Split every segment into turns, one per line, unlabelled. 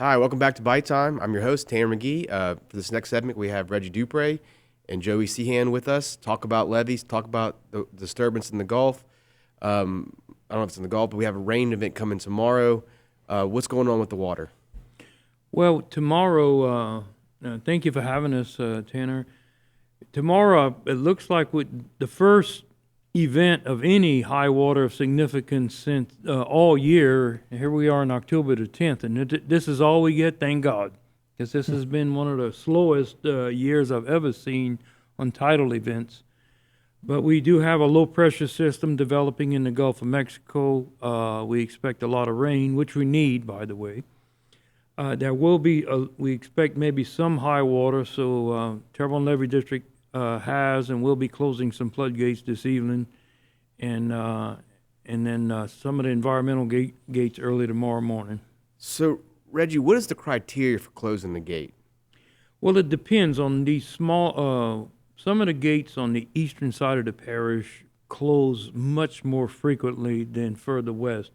Hi, welcome back to Bite Time. I'm your host, Tanner McGee. For this next segment, we have Reggie Dupre and Joey Seahan with us. Talk about levees, talk about the disturbance in the Gulf. I don't know if it's in the Gulf, but we have a rain event coming tomorrow. What's going on with the water?
Well, tomorrow, thank you for having us, Tanner. Tomorrow, it looks like the first event of any high water of significance since all year. Here we are on October the 10th, and this is all we get, thank God, because this has been one of the slowest years I've ever seen on tidal events. But we do have a low-pressure system developing in the Gulf of Mexico. We expect a lot of rain, which we need, by the way. There will be, we expect maybe some high water, so Terrebonne Levee District has and will be closing some floodgates this evening, and then some of the environmental gates early tomorrow morning.
So, Reggie, what is the criteria for closing the gate?
Well, it depends on these small, some of the gates on the eastern side of the parish close much more frequently than further west.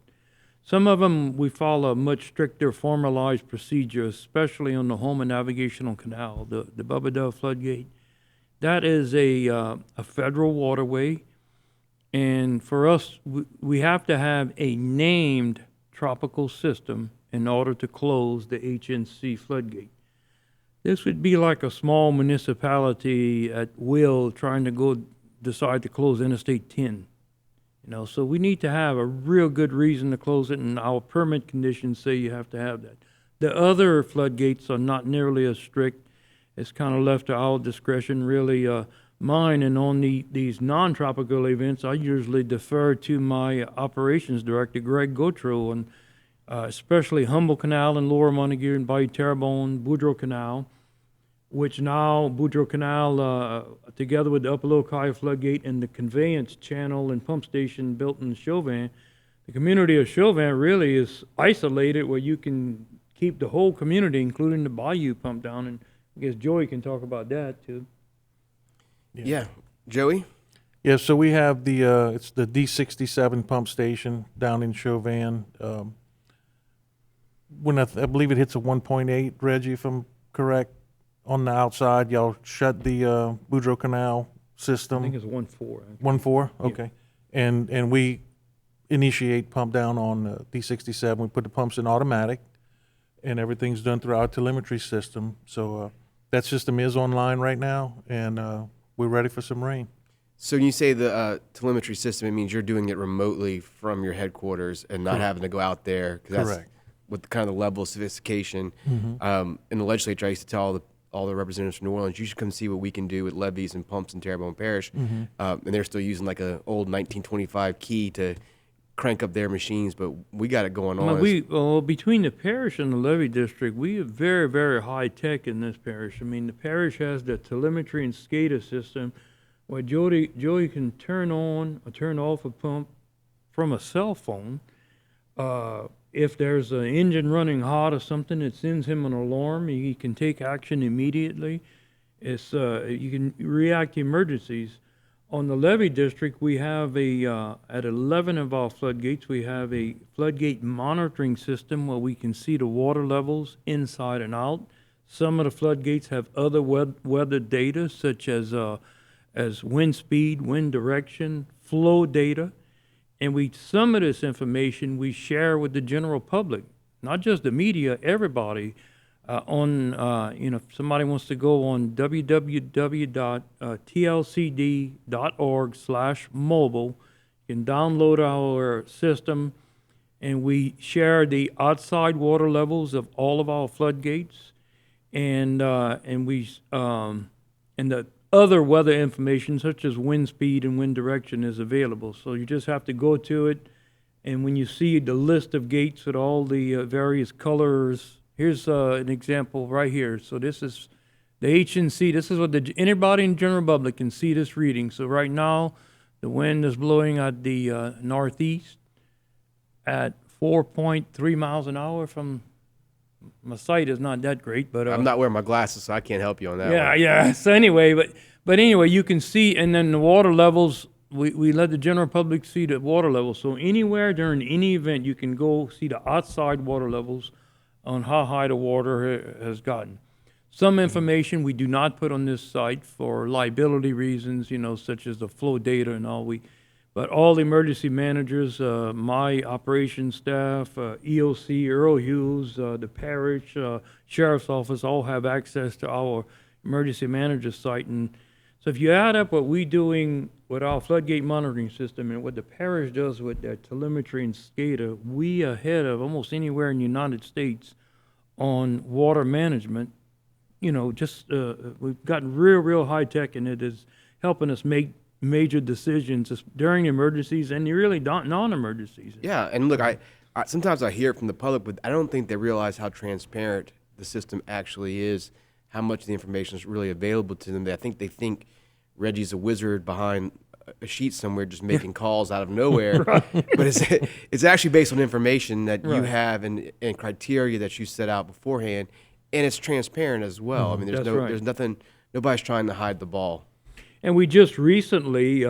Some of them we follow a much stricter formalized procedure, especially on the Houma Navigational Canal, the Bubba Dove floodgate. That is a federal waterway, and for us, we have to have a named tropical system in order to close the HNC floodgate. This would be like a small municipality at will trying to go decide to close Interstate 10. So we need to have a real good reason to close it, and our permit conditions say you have to have that. The other floodgates are not nearly as strict. It's kind of left to our discretion, really. Mine, and on these non-tropical events, I usually defer to my operations director, Greg Gautreaux, and especially Humboldt Canal and Lower Montague and Bayou Terrebonne, Boudreaux Canal, which now Boudreaux Canal, together with the Upper Little Ukiah floodgate and the conveyance channel and pump station built in Chauvin, the community of Chauvin really is isolated where you can keep the whole community, including the Bayou, pumped down. And I guess Joey can talk about that too.
Yeah. Joey?
Yeah, so we have it's the D67 pump station down in Chauvin. When I believe it hits a 1.8, Reggie, if I'm correct, on the outside, y'all shut the Boudreaux Canal system.
I think it's 1.4.
1.4, okay. Yeah. And we initiate pump down on D67. We put the pumps in automatic, and everything's done through our telemetry system. So that system is online right now, and we're ready for some rain.
So when you say the telemetry system, it means you're doing it remotely from your headquarters and not having to go out there.
Correct.
That's with kind of the level of sophistication.
Mm-hmm.
In the legislature, I used to tell all the representatives from New Orleans, you should come see what we can do with levees and pumps in Terrebonne Parish.
Mm-hmm.
And they're still using like an old 1925 key to crank up their machines, but we got it going on.
Between the parish and the Levee District, we are very, very high tech in this parish. I mean, the parish has the telemetry and SCADA system where Joey can turn on or turn off a pump from a cell phone. If there's an engine running hot or something, it sends him an alarm. He can take action immediately. You can react to emergencies. On the Levee District, we have at 11 of our floodgates, we have a floodgate monitoring system where we can see the water levels inside and out. Some of the floodgates have other weather data, such as wind speed, wind direction, flow data. And some of this information we share with the general public, not just the media, everybody. If somebody wants to go on www.tlcd.org/mobile, you can download our system, and we share the outside water levels of all of our floodgates, and the other weather information, such as wind speed and wind direction, is available. So you just have to go to it, and when you see the list of gates with all the various colors, here's an example right here. So this is the HNC. This is what anybody in the general public can see this reading. So right now, the wind is blowing at the northeast at 4.3 miles an hour from my sight is not that great, but
I'm not wearing my glasses, so I can't help you on that.
Yeah. So anyway, but anyway, you can see, and then the water levels. We let the general public see the water levels. So anywhere during any event, you can go see the outside water levels on how high the water has gotten. Some information we do not put on this site for liability reasons, such as the flow data and all. But all the emergency managers, my operations staff, EOC, Earl Hughes, the parish, sheriff's office, all have access to our emergency manager site. And so if you add up what we're doing with our floodgate monitoring system and what the parish does with their telemetry and SCADA, we ahead of almost anywhere in the United States on water management. We've gotten real high tech, and it is helping us make major decisions during emergencies and really non-emergencies.
Yeah, and look, I sometimes I hear it from the public, but I don't think they realize how transparent the system actually is, how much of the information is really available to them. I think they think Reggie's a wizard behind a sheet somewhere just making calls out of nowhere. Right. But it's actually based on information that you have and criteria that you set out beforehand, and it's transparent as well. I mean, there's nothing, nobody's trying to hide the ball.
And we just recently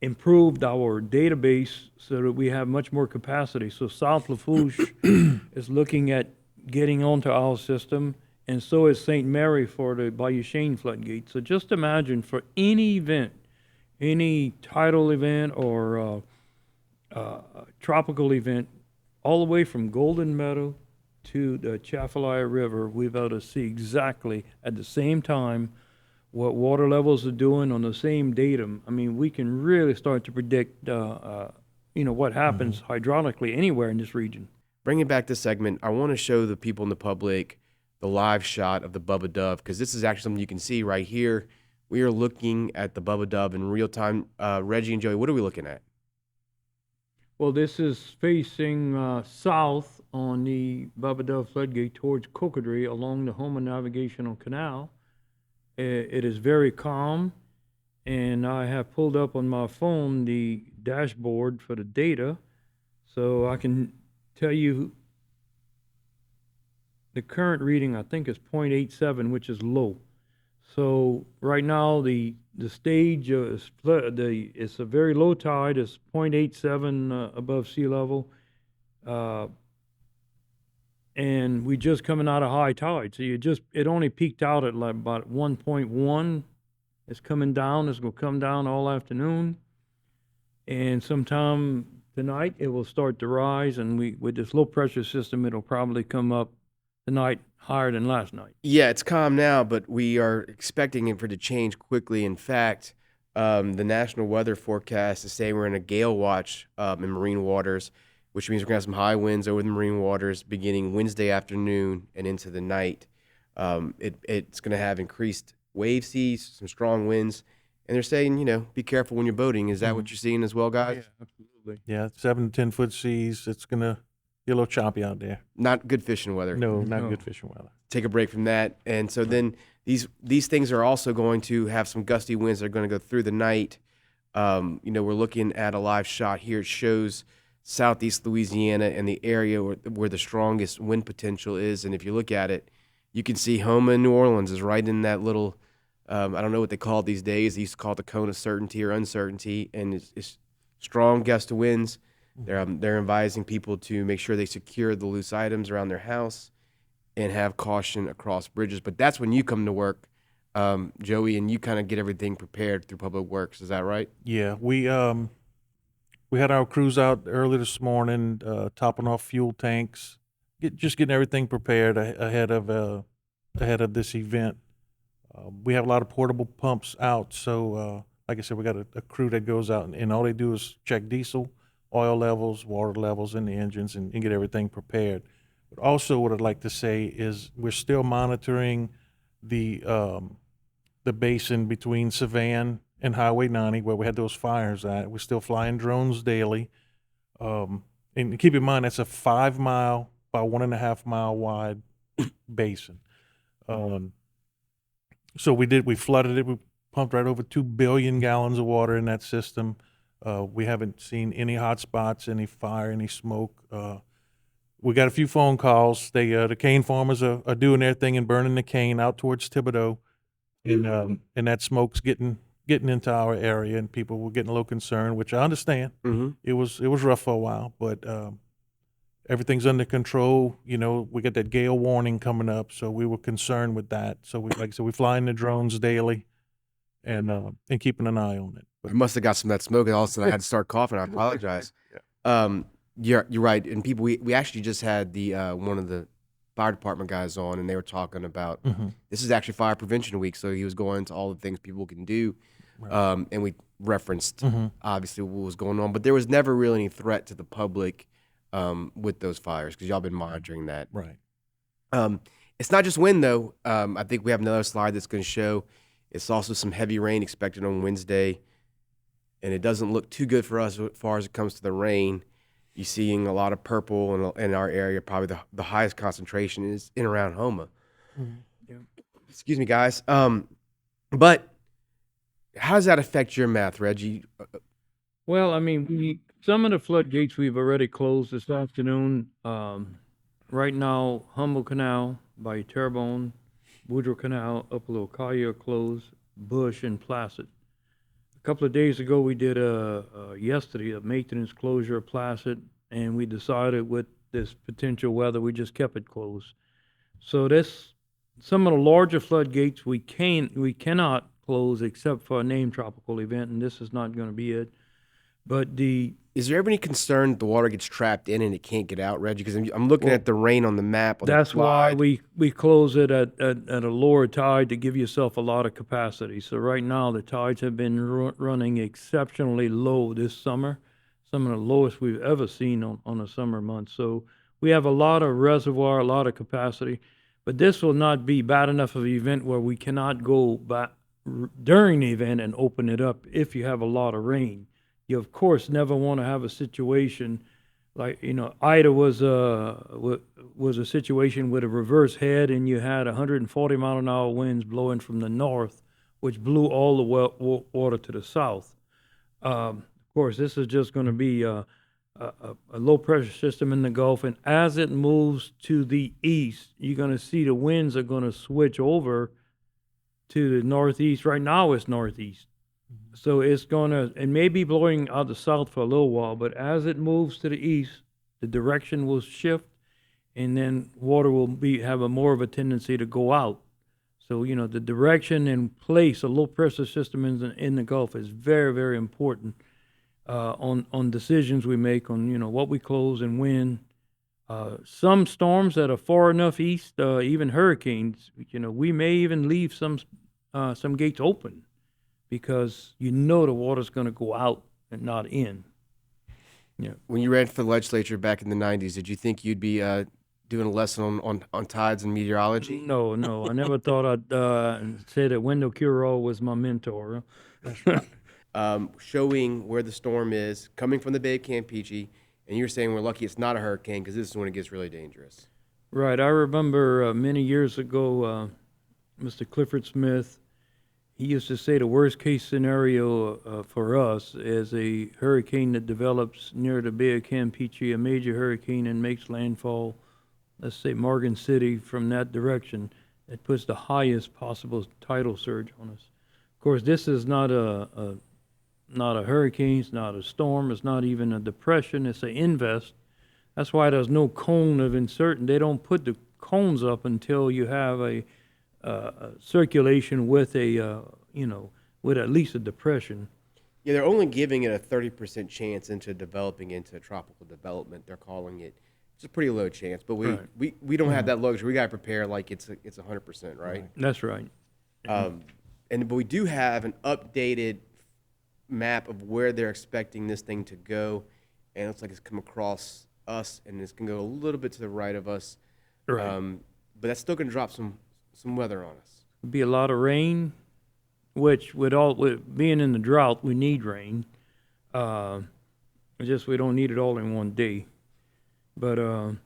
improved our database so that we have much more capacity. So South Lafourche is looking at getting onto our system, and so is St. Mary for the Bayou floodgate. So just imagine for any event, any tidal event or tropical event, all the way from Golden Meadow to the Chafalaya River, we've able to see exactly at the same time what water levels are doing on the same datum. I mean, we can really start to predict, what happens hydraulically anywhere in this region.
Bringing back this segment, I want to show the people in the public the live shot of the Bubba Dove, because this is actually something you can see right here. We are looking at the Bubba Dove in real time. Reggie and Joey, what are we looking at?
Well, this is facing south on the Bubba Dove floodgate towards Cocodrie along the Houma Navigational Canal. It is very calm, and I have pulled up on my phone the dashboard for the data, so I can tell you the current reading, I think, is 0.87, which is low. So right now the stage is it's a very low tide. It's 0.87 above sea level, and we just coming out of high tide. So it only peaked out at like about 1.1. It's coming down. It's gonna come down all afternoon, and sometime tonight it will start to rise. And with this low pressure system, it'll probably come up tonight higher than last night.
Yeah, it's calm now, but we are expecting it for it to change quickly. In fact, the National Weather Forecast is saying we're in a gale watch in marine waters, which means we're going to have some high winds over the marine waters beginning Wednesday afternoon and into the night. It's going to have increased wave seas, some strong winds, and they're saying, be careful when you're boating. Is that what you're seeing as well, guys?
Yeah, absolutely.
Yeah, 7 to 10 foot seas. It's going to get a little choppy out there.
Not good fishing weather.
No, not good fishing weather.
Take a break from that. And so then these things are also going to have some gusty winds that are going to go through the night. We're looking at a live shot here. It shows southeast Louisiana and the area where the strongest wind potential is. And if you look at it, you can see Houma and New Orleans is right in that little, I don't know what they call it these days. They used to call it the cone of certainty or uncertainty. And it's strong gust of winds. They're advising people to make sure they secure the loose items around their house and have caution across bridges. But that's when you come to work, Joey, and you kind of get everything prepared through Public Works. Is that right?
Yeah, we had our crews out early this morning, topping off fuel tanks, just getting everything prepared ahead of this event. We have a lot of portable pumps out, so like I said, we got a crew that goes out and all they do is check diesel, oil levels, water levels in the engines, and get everything prepared. But also what I'd like to say is we're still monitoring the basin between Savannah and Highway 90 where we had those fires at. We're still flying drones daily. And keep in mind, that's a 5 mile by 1.5 mile wide basin. So we flooded it. We pumped right over 2 billion gallons of water in that system. We haven't seen any hot spots, any fire, any smoke. We got a few phone calls. The cane farmers are doing their thing and burning the cane out towards Thibodaux, and that smoke's getting into our area, and people were getting a little concerned, which I understand. Mm-hmm. It was rough for a while, but everything's under control. You know, we got that gale warning coming up, so we were concerned with that. So we, like I said, we flying the drones daily and keeping an eye on it.
I must have got some of that smoke, and all of a sudden I had to start coughing. I apologize. You're right. And people, we actually just had the one of the fire department guys on, and they were talking about this is actually Fire Prevention Week, so he was going into all the things people can do, and we referenced obviously what was going on, but there was never really any threat to the public with those fires because y'all been monitoring that.
Right.
It's not just wind though. I think we have another slide that's going to show. It's also some heavy rain expected on Wednesday, and it doesn't look too good for us as far as it comes to the rain. You're seeing a lot of purple in our area. Probably the highest concentration is in around Houma.
Yeah.
Excuse me, guys. But how does that affect your math, Reggie?
Well, I mean, some of the floodgates we've already closed this afternoon. Right now, Humboldt Canal by Terrebonne, Woodrow Canal, Upper Little Collier are closed, Bush and Placid. A couple of days ago, we did yesterday a maintenance closure of Placid, and we decided with this potential weather, we just kept it closed. So some of the larger floodgates we cannot close except for a named tropical event, and this is not going to be it. But
is there ever any concern that the water gets trapped in and it can't get out, Reggie? Because I'm looking at the rain on the map.
That's why we close it at a lower tide to give yourself a lot of capacity. So right now the tides have been running exceptionally low this summer, some of the lowest we've ever seen on a summer month. So we have a lot of reservoir, a lot of capacity. But this will not be bad enough of an event where we cannot go back during the event and open it up if you have a lot of rain. You, of course, never want to have a situation like, Ida was a situation with a reverse head, and you had 140-mile-an-hour winds blowing from the north, which blew all the water to the south. Of course, this is just going to be a low-pressure system in the Gulf, and as it moves to the east, you're going to see the winds are going to switch over to the northeast. Right now, it's northeast. So it may be blowing out the south for a little while, but as it moves to the east, the direction will shift, and then water will have more of a tendency to go out. So, the direction and place a low pressure system in the Gulf is very, very important on decisions we make on, what we close and when. Some storms that are far enough east, even hurricanes, we may even leave some gates open, because the water's going to go out and not in. Yeah. When
you ran for the legislature back in the 90s, did you think you'd be doing a lesson on tides and meteorology?
No. I never thought I'd say that Wendell Curall was my mentor.
Showing where the storm is, coming from the Bay of Campeche, and you're saying we're lucky it's not a hurricane because this is when it gets really dangerous.
Right. I remember many years ago, Mr. Clifford Smith, he used to say the worst case scenario for us is a hurricane that develops near the Bay of Campeche, a major hurricane, and makes landfall, let's say Morgan City, from that direction. It puts the highest possible tidal surge on us. Of course, this is not a hurricane, it's not a storm, it's not even a depression, it's an invest. That's why there's no cone of uncertainty. They don't put the cones up until you have a circulation with with at least a depression.
Yeah, they're only giving it a 30% chance into developing into tropical development. They're calling it. It's a pretty low chance, but we don't have that luxury. We got to prepare like it's 100%, right?
That's right.
But we do have an updated map of where they're expecting this thing to go, and it looks like it's come across us, and it's gonna go a little bit to the right of us.
Right.
But that's still gonna drop some weather on us.
Be a lot of rain, which with being in the drought, we need rain. We don't need it all in one day. But I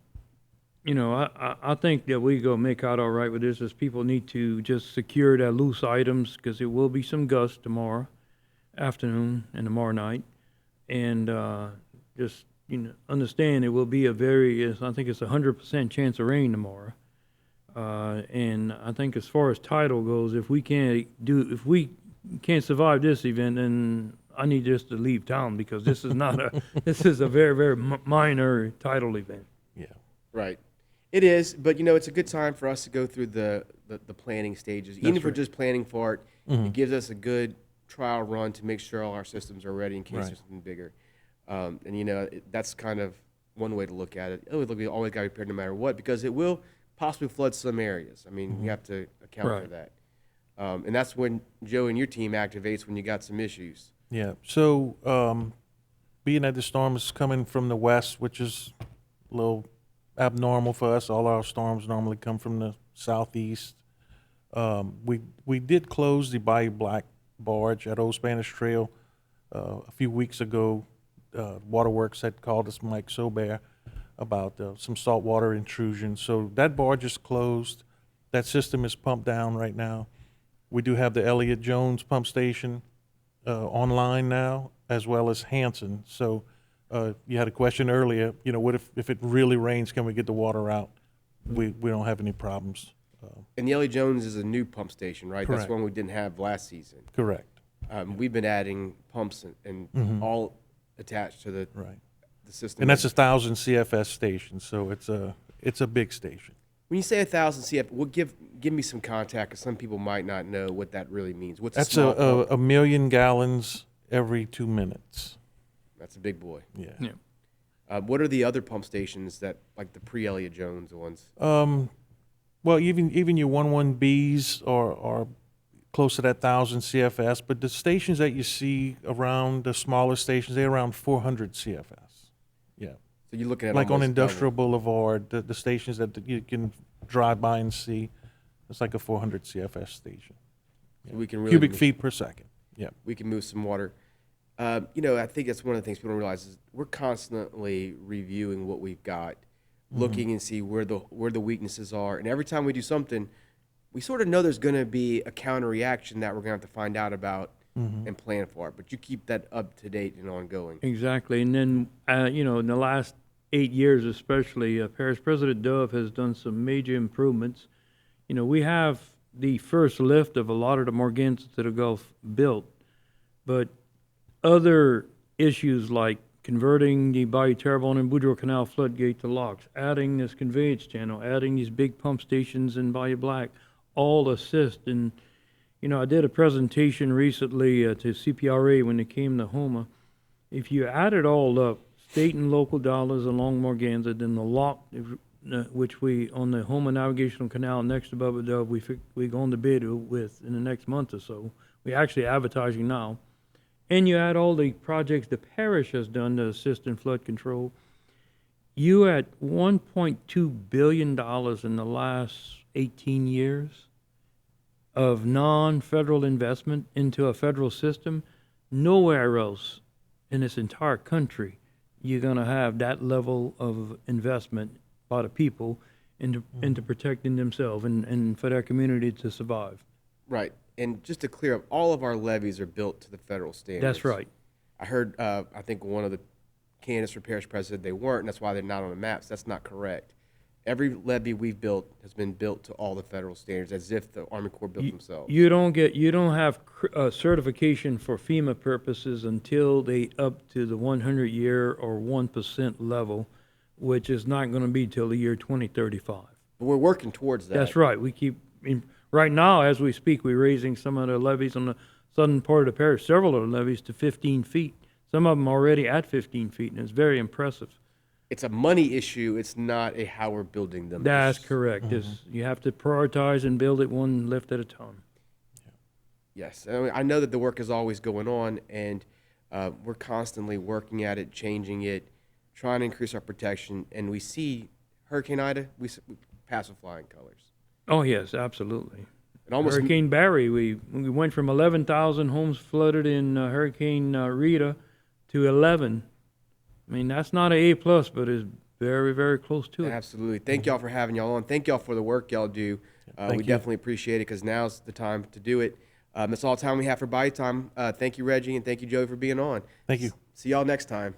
think that we go make out all right with this. Is people need to just secure their loose items, because there will be some gusts tomorrow afternoon and tomorrow night, and just understand it will be I think it's 100% chance of rain tomorrow. And I think as far as tidal goes, if we can't survive this event, then I need just to leave town, because this is not this is a very, very minor tidal event.
Yeah.
Right. It is, but it's a good time for us to go through the planning stages. Even if we're
right.
just planning for it, it gives us a good trial run to make sure all our systems are ready in case
Right.
there's something bigger. That's kind of one way to look at it. We always got to be prepared no matter what, because it will possibly flood some areas. I mean, we have to account for
Right.
that. And that's when Joe and your team activates when you got some issues.
Yeah. So, being that the storm is coming from the west, which is a little abnormal for us, all our storms normally come from the southeast. We did close the Bayou Black barge at Old Spanish Trail a few weeks ago. Waterworks had called us, Mike Sobear, about some saltwater intrusion. So that barge is closed. That system is pumped down right now. We do have the Elliott Jones pump station online now, as well as Hanson. So you had a question earlier, what if it really rains, can we get the water out? We don't have any problems.
And the Ellie Jones is a new pump station, right?
Correct.
That's one we didn't have last season.
Correct.
We've been adding pumps and all attached to the
Right.
system.
And that's 1,000 CFS station, so it's a big station.
When you say 1,000 CF, give me some context, because some people might not know what that really means. What's
That's
a small pump?
a million gallons every 2 minutes.
That's a big boy.
Yeah.
Yeah.
What are the other pump stations that, like the pre-Elliott Jones ones?
Well, even your 11Bs are close to that 1,000 CFS, but the stations that you see around the smaller stations, they're around 400 CFS. Yeah.
So you're looking at
Like on
almost
Industrial
double.
Boulevard, the stations that you can drive by and see, it's like a 400 CFS station.
So we can really
Cubic
move,
feet per second. Yeah.
we can move some water. I think that's one of the things people don't realize is we're constantly reviewing what we've got, looking and see where the weaknesses are, and every time we do something, we sort of know there's going to be a counter reaction that we're going to have to find out about and plan for it. But you keep that up to date and ongoing.
Exactly. And then, in the last 8 years especially, Parish President Dove has done some major improvements. We have the first lift of a lot of the Morganza to the Gulf built, but other issues like converting the Bayou Terrebonne and Boudreaux Canal floodgate to locks, adding this conveyance channel, adding these big pump stations in Bayou Black, all assist. And, I did a presentation recently to CPRA when it came to Houma. If you add it all up, state and local dollars along Morganza, then the lock, which we, on the Houma Navigational Canal next to Bubba Dove, we go on to bid with in the next month or so. We're actually advertising now. And you add all the projects the parish has done to assist in flood control, you at $1.2 billion in the last 18 years of non-federal investment into a federal system. Nowhere else in this entire country you're going to have that level of investment by the people into protecting themselves and for their community to survive.
Right. And just to clear up, all of our levees are built to the federal standards.
That's right.
I heard, I think one of the candidates for parish president, they weren't, and that's why they're not on the maps. That's not correct. Every levee we've built has been built to all the federal standards, as if the Army Corps built themselves.
You don't have certification for FEMA purposes until they up to the 100-year or 1% level, which is not going to be till the year 2035.
But we're working towards that.
That's right. Right now, as we speak, we're raising some of the levees on the southern part of the parish, several of the levees to 15 feet. Some of them already at 15 feet, and it's very impressive.
It's a money issue. It's not a how we're building them.
That's correct. You have to prioritize and build it one lift at a time.
Yes. I know that the work is always going on, and we're constantly working at it, changing it, trying to increase our protection. And we see Hurricane Ida, we pass with flying colors.
Oh, yes, absolutely.
It almost
Hurricane Barry, we went from 11,000 homes flooded in Hurricane Rita to 11. I mean, that's not an A+, but it's very, very close to it.
Absolutely. Thank y'all for having y'all on. Thank y'all for the work y'all do. We definitely appreciate it, because now's the time to do it. That's all the time we have for Bayou Time. Thank you, Reggie, and thank you, Joey, for being on.
Thank you.
See y'all next time.